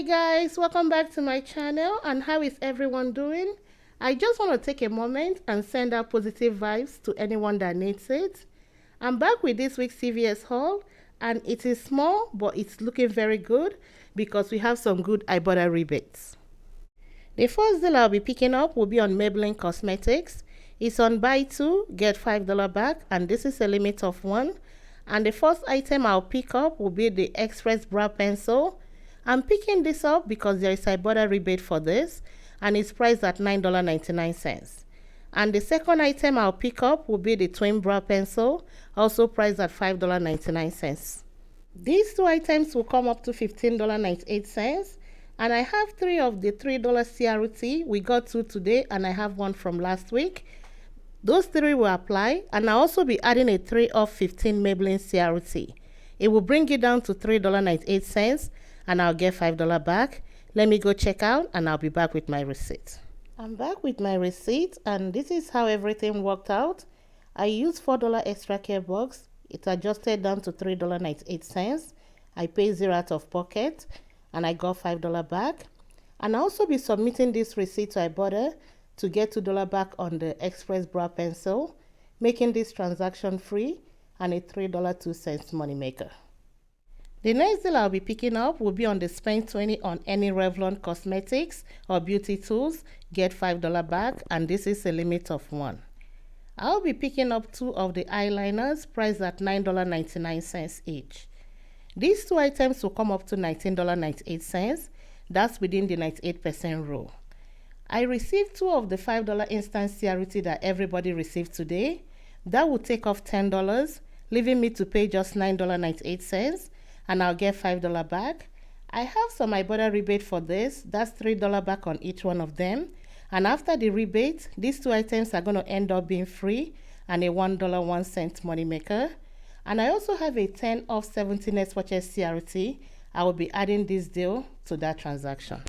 Hi guys, welcome back to my channel. And how is everyone doing? I just want to take a moment and send out positive vibes to anyone that needs it. I'm back with this week's CVS haul, and it is small but it's looking very good because we have some good Ibotta rebates. The first deal I'll be picking up will be on Maybelline Cosmetics. It's on buy two get $5 back, and this is a limit of one. And the first item I'll pick up will be the Express Brow Pencil. I'm picking this up because there is a Ibotta rebate for this, and it's priced at $9.99. And the second item I'll pick up will be the Twin Brow Pencil, also priced at $5.99. These two items will come up to $15.98. And I have three of the $3 CRT. We got two today, and I have one from last week. Those three will apply, and I'll also be adding a 3 of 15 Maybelline CRT. It will bring it down to $3.98, and I'll get $5 back. Let me go check out, and I'll be back with my receipt. I'm back with my receipt, and this is how everything worked out. I used $4 extra care box. It adjusted down to $3.98. I paid $0 out of pocket, and I got $5 back. And I'll also be submitting this receipt to Ibotta to get $2 back on the Express Brow Pencil, making this transaction free and a $3.02 moneymaker. The next deal I'll be picking up will be on the spend 20 on any Revlon cosmetics or beauty tools, get $5 back, and this is a limit of one. I'll be picking up two of the eyeliners priced at $9.99 each. These two items will come up to $19.98. That's within the 98% rule. I received two of the $5 instant CRT that everybody received today. That will take off $10, leaving me to pay just $9.98, and I'll get $5 back. I have some Ibotta rebate for this. That's $3 back on each one of them. And after the rebate, these two items are going to end up being free and a $1.01 moneymaker. And I also have a 10 off 17 S-Watches CRT. I will be adding this deal to that transaction.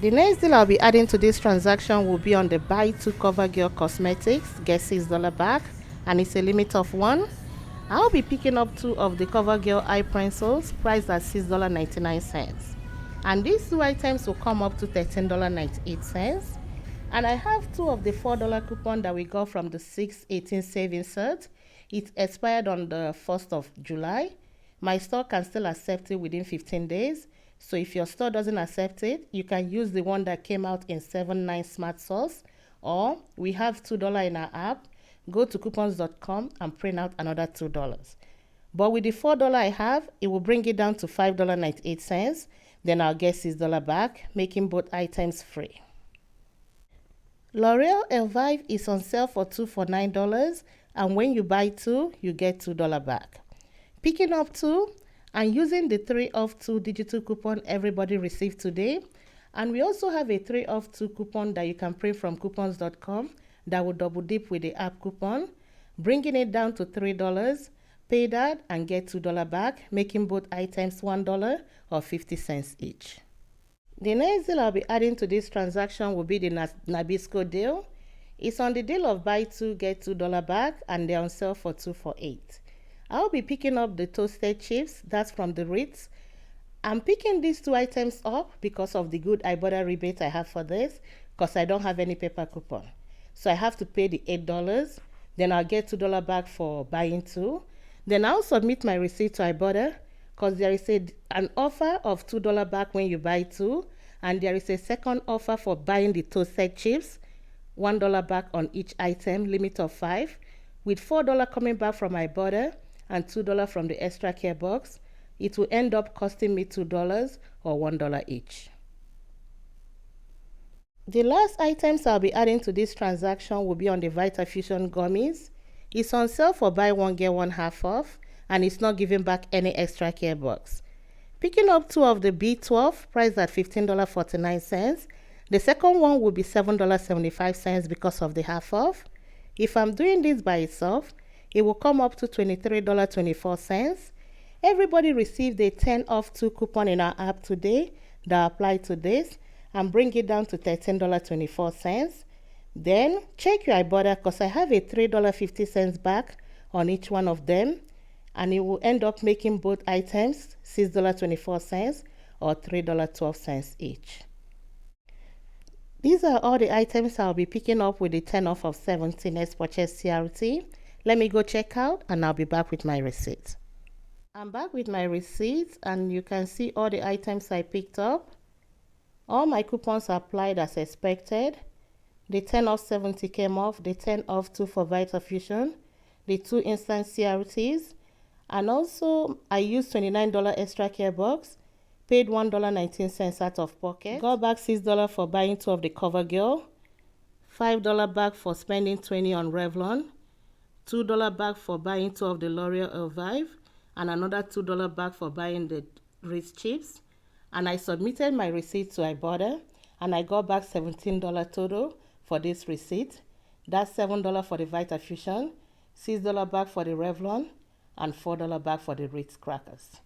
The next deal I'll be adding to this transaction will be on the buy two CoverGirl Cosmetics, get $6 back, and it's a limit of one. I'll be picking up two of the CoverGirl eye pencils priced at $6.99. And these two items will come up to $13.98. And I have two of the $4 coupon that we got from the 6/18 savings set. It expired on the 1st of July. My store can still accept it within 15 days. So if your store doesn't accept it, you can use the one that came out in 7/9 Smart Source, or we have $2 in our app. Go to coupons.com and print out another $2. But with the $4 I have, it will bring it down to $5.98. Then I'll get $6 back, making both items free. L'Oreal Elvive is on sale for two for $9, and when you buy two, you get $2 back. Picking up two and using the 3 off 2 digital coupon everybody received today. And we also have a 3 off 2 coupon that you can print from coupons.com that will double dip with the app coupon, bringing it down to $3. Pay that and get $2 back, making both items $1 or 50 cents each. The next deal I'll be adding to this transaction will be the Nabisco deal. It's on the deal of buy two get $2 back, and they're on sale for 2 for $8. I'll be picking up the toasted chips. That's from the Ritz. I'm picking these two items up because of the good Ibotta rebate I have for this, because I don't have any paper coupon. So I have to pay the $8. Then I'll get $2 back for buying two. Then I'll submit my receipt to Ibotta because there is an offer of $2 back when you buy two, and there is a second offer for buying the toasted chips, $1 back on each item, limit of 5, with $4 coming back from Ibotta and $2 from the extra care box. It will end up costing me $2 or $1 each. The last items I'll be adding to this transaction will be on the Vita Fusion gummies. It's on sale for buy one get one half off, and it's not giving back any extra care box. Picking up two of the B12 priced at $15.49. The second one will be $7.75 because of the half off. If I'm doing this by itself, it will come up to $23.24. Everybody received a 10 off 2 coupon in our app today that applied to this, and bring it down to $13.24. Then check your Ibotta because I have a $3.50 back on each one of them, and it will end up making both items $6.24 or $3.12 each. These are all the items I'll be picking up with the 10 off of 70 next purchase CRT. Let me go check out and I'll be back with my receipt. I'm back with my receipt and you can see all the items I picked up. All my coupons are applied as expected. The 10 off 70 came off, the 10 off 2 for Vita Fusion, the 2 instant CRTs, and also I used $29 extra care box, paid $1.19 out of pocket, got back $6 for buying 2 of the CoverGirl, $5 back for spending $20 on Revlon, $2 back for buying 2 of the L'Oreal Elvive, and another $2 back for buying the Ritz chips. And I submitted my receipt to Ibotta and I got back $17 total for this receipt. That's $7 for the Vita Fusion, $6 back for the Revlon, and $4 back for the Ritz crackers,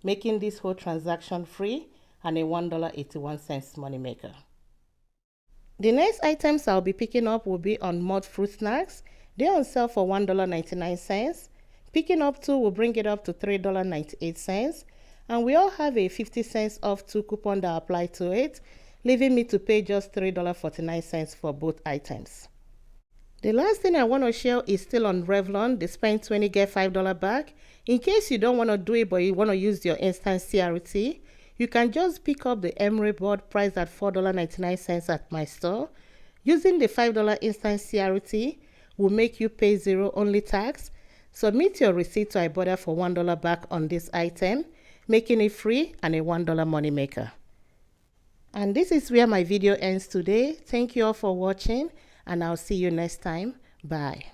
making this whole transaction free and a $1.81 money maker. The next items I'll be picking up will be on Mud Fruit Snacks. They're on sale for $1.99. Picking up 2 will bring it up to $3.98. And we all have a 50 cents off 2 coupon that apply to it, leaving me to pay just $3.49 for both items. The last thing I want to share is still on Revlon, the spend 20 get $5 back. In case you don't want to do it but you want to use your instant CRT, you can just pick up the emery board priced at $4.99 at my store. Using the $5 instant CRT will make you pay $0 only tax. Submit your receipt to Ibotta for $1 back on this item, making it free and a $1 money maker. And this is where my video ends today. Thank you all for watching and I'll see you next time. Bye.